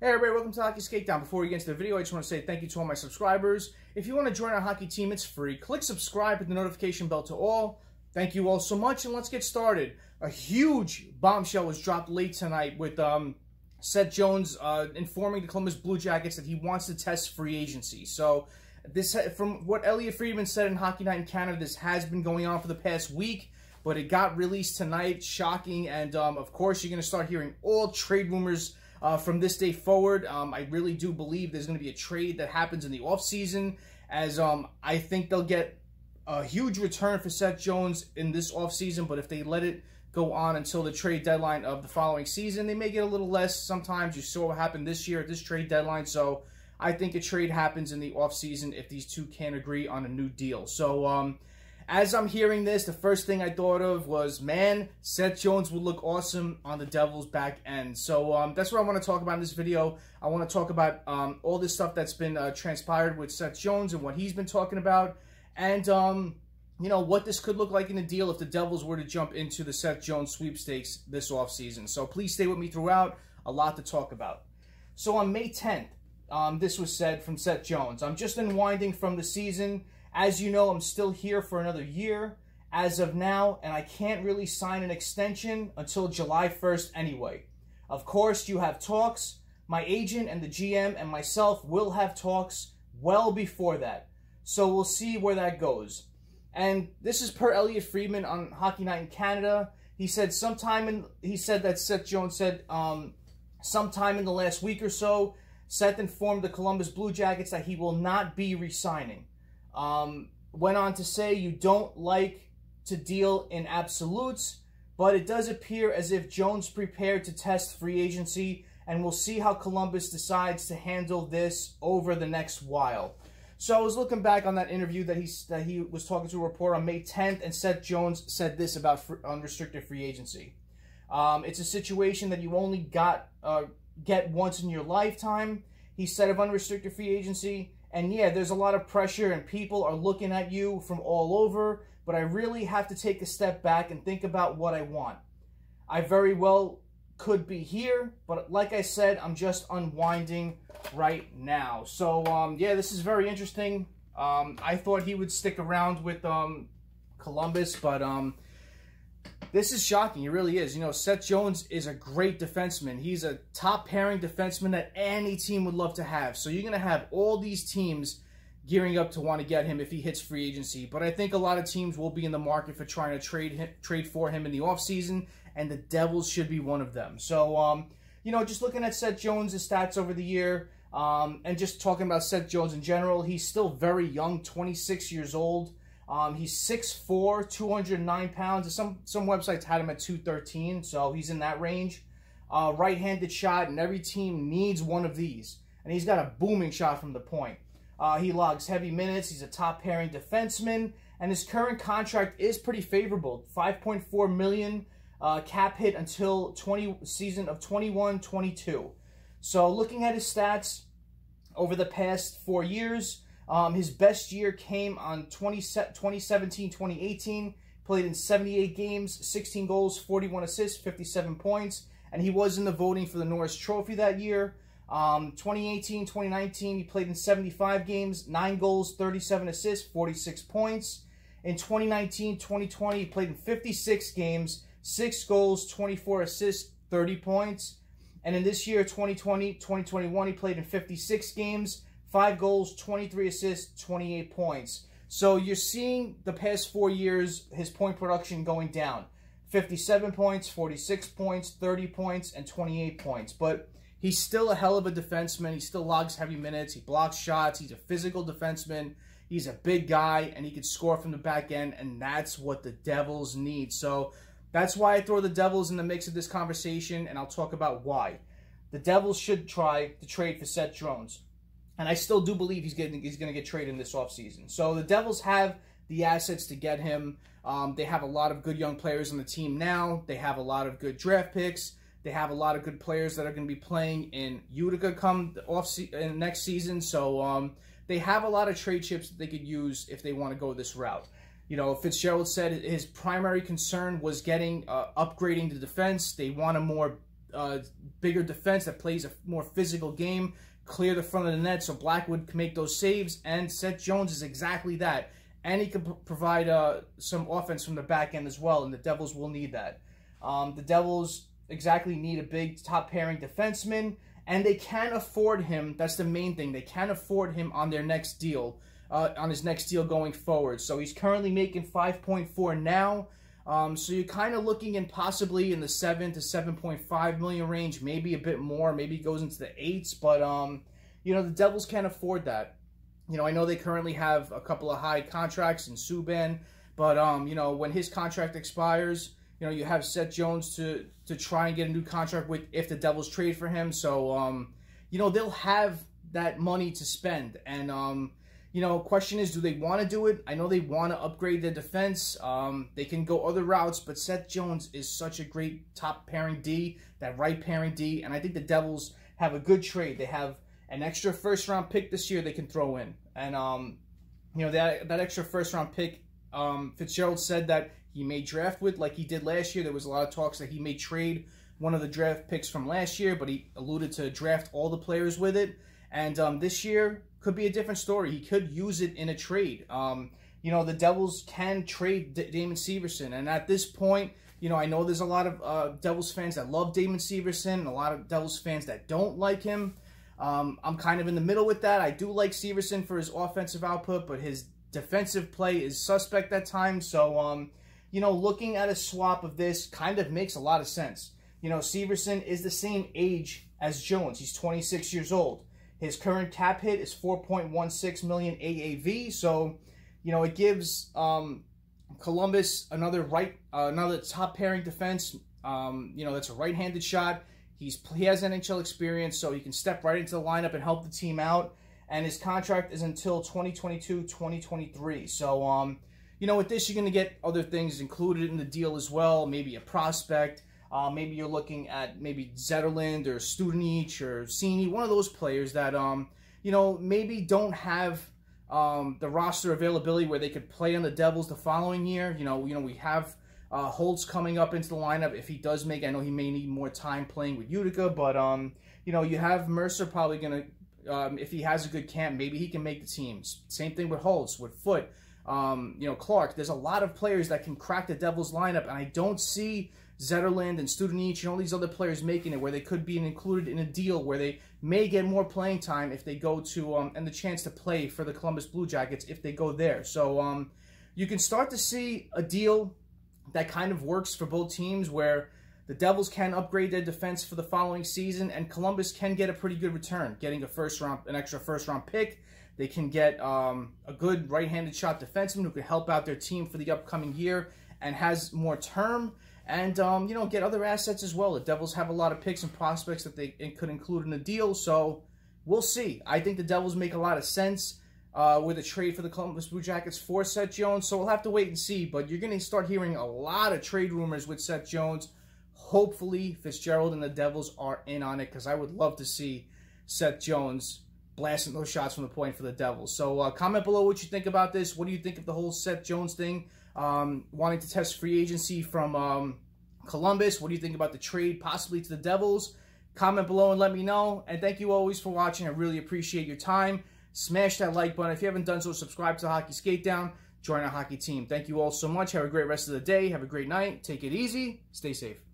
Hey everybody, welcome to Hockey Skatedown. Before we get into the video, I just want to say thank you to all my subscribers. If you want to join our hockey team, it's free. Click subscribe, hit the notification bell to all. Thank you all so much, and let's get started. A huge bombshell was dropped late tonight with Seth Jones informing the Columbus Blue Jackets that he wants to test free agency. So, this, from what Elliott Friedman said in Hockey Night in Canada, this has been going on for the past week, but it got released tonight. Shocking, and of course, you're going to start hearing all trade rumors from this day forward. I really do believe there's going to be a trade that happens in the offseason, as I think they'll get a huge return for Seth Jones in this offseason, but if they let it go on until the trade deadline of the following season, they may get a little less. Sometimes you saw what happened this year at this trade deadline, so I think a trade happens in the offseason if these two can't agree on a new deal. So, as I'm hearing this, the first thing I thought of was, man, Seth Jones would look awesome on the Devils' back end. So that's what I want to talk about in this video. I want to talk about all this stuff that's been transpired with Seth Jones and what he's been talking about. And, you know, what this could look like in a deal if the Devils were to jump into the Seth Jones sweepstakes this offseason. So please stay with me throughout. A lot to talk about. So on May 10th, this was said from Seth Jones. I'm just unwinding from the season. As you know, I'm still here for another year as of now, and I can't really sign an extension until July 1st anyway. Of course, you have talks. My agent and the GM and myself will have talks well before that. So we'll see where that goes. And this is per Elliott Friedman on Hockey Night in Canada. He said that Seth Jones said sometime in the last week or so, Seth informed the Columbus Blue Jackets that he will not be re-signing. Went on to say, you don't like to deal in absolutes, but it does appear as if Jones prepared to test free agency, and we'll see how Columbus decides to handle this over the next while. So I was looking back on that interview that he was talking to a reporter on May 10th, and Seth Jones said this about unrestricted free agency. It's a situation that you only get once in your lifetime, he said, of unrestricted free agency. And yeah, there's a lot of pressure and people are looking at you from all over, but I really have to take a step back and think about what I want. I very well could be here, but like I said, I'm just unwinding right now. So, yeah, this is very interesting. I thought he would stick around with Columbus, but this is shocking. It really is. You know, Seth Jones is a great defenseman. He's a top pairing defenseman that any team would love to have. So you're going to have all these teams gearing up to want to get him if he hits free agency. But I think a lot of teams will be in the market for trying to trade for him in the offseason, and the Devils should be one of them. So, you know, just looking at Seth Jones' stats over the year, and just talking about Seth Jones in general, he's still very young, 26 years old. He's 6'4", 209 pounds. Some websites had him at 213, so he's in that range. Right-handed shot, and every team needs one of these. And he's got a booming shot from the point. He logs heavy minutes. He's a top-pairing defenseman, and his current contract is pretty favorable. $5.4 million cap hit until season of 21-22. So looking at his stats over the past 4 years, his best year came on 2017-2018. Played in 78 games, 16 goals, 41 assists, 57 points. And he was in the voting for the Norris Trophy that year. 2018-2019, he played in 75 games, 9 goals, 37 assists, 46 points. In 2019-2020, he played in 56 games, 6 goals, 24 assists, 30 points. And in this year, 2020-2021, he played in 56 games, 5 goals, 23 assists, 28 points. So you're seeing the past 4 years, his point production going down. 57 points, 46 points, 30 points, and 28 points. But he's still a hell of a defenseman. He still logs heavy minutes. He blocks shots. He's a physical defenseman. He's a big guy, and he can score from the back end, and that's what the Devils need. So that's why I throw the Devils in the mix of this conversation, and I'll talk about why. The Devils should try to trade for Seth Jones. And I still do believe he's going to get traded in this offseason. So the Devils have the assets to get him. They have a lot of good young players on the team now. They have a lot of good draft picks. They have a lot of good players that are going to be playing in Utica come next season. So they have a lot of trade chips that they could use if they want to go this route. You know, Fitzgerald said his primary concern was upgrading the defense. They want a more bigger defense that plays a more physical game, clear the front of the net so Blackwood can make those saves, and Seth Jones is exactly that. And he can provide some offense from the back end as well, and the Devils will need that. The Devils exactly need a big top-pairing defenseman, and they can afford him. That's the main thing. They can afford him on their next deal, on his next deal going forward. So he's currently making $5.4 now. So you're kind of looking in possibly in the $7 to $7.5 million range, maybe a bit more, maybe it goes into the 8s, but you know, the Devils can't afford that. You know, I know they currently have a couple of high contracts in Subban, but you know, when his contract expires, you know, you have Seth Jones to try and get a new contract with if the Devils trade for him. So you know, they'll have that money to spend, and you know, question is, do they want to do it? I know they want to upgrade their defense. They can go other routes, but Seth Jones is such a great top pairing D, that right pairing D, and I think the Devils have a good trade. They have an extra first-round pick this year they can throw in, and you know, that extra first-round pick, Fitzgerald said that he may draft with, like he did last year. There was a lot of talks that he may trade one of the draft picks from last year, but he alluded to draft all the players with it. And this year could be a different story. He could use it in a trade. You know, the Devils can trade Damon Severson, and at this point, you know, I know there's a lot of Devils fans that love Damon Severson and a lot of Devils fans that don't like him. I'm kind of in the middle with that. I do like Severson for his offensive output, but his defensive play is suspect at times. So, you know, looking at a swap of this kind of makes a lot of sense. You know, Severson is the same age as Jones. He's 26 years old. His current cap hit is $4.16 million AAV. So, you know, it gives Columbus another top pairing defense. You know, that's a right-handed shot. He has NHL experience, so he can step right into the lineup and help the team out. And his contract is until 2022-2023. So, you know, with this, you're going to get other things included in the deal as well. Maybe a prospect. Maybe you're looking at maybe Zetterlund or Studenic or Cini, one of those players that, you know, maybe don't have the roster availability where they could play on the Devils the following year. You know, we have Holtz coming up into the lineup. If he does make, I know he may need more time playing with Utica, but, you know, you have Mercer probably going to, if he has a good camp, maybe he can make the team. Same thing with Holtz, with Foote, you know, Clark. There's a lot of players that can crack the Devils lineup, and I don't see Zetterlund and Studenic and all these other players making it where they could be included in a deal where they may get more playing time if they go to, and the chance to play for the Columbus Blue Jackets if they go there. So you can start to see a deal that kind of works for both teams where the Devils can upgrade their defense for the following season, and Columbus can get a pretty good return, getting an extra first-round pick. They can get a good right-handed shot defenseman who could help out their team for the upcoming year and has more term. And, you know, get other assets as well. The Devils have a lot of picks and prospects that they could include in the deal, so we'll see. I think the Devils make a lot of sense with a trade for the Columbus Blue Jackets for Seth Jones, so we'll have to wait and see. But you're going to start hearing a lot of trade rumors with Seth Jones. Hopefully, Fitzgerald and the Devils are in on it, because I would love to see Seth Jones blasting those shots from the point for the Devils. So comment below what you think about this. What do you think of the whole Seth Jones thing? Wanting to test free agency from Columbus. What do you think about the trade possibly to the Devils? Comment below and let me know. And thank you always for watching. I really appreciate your time. Smash that like button. If you haven't done so, subscribe to Hockey Skatedown. Join our hockey team. Thank you all so much. Have a great rest of the day. Have a great night. Take it easy. Stay safe.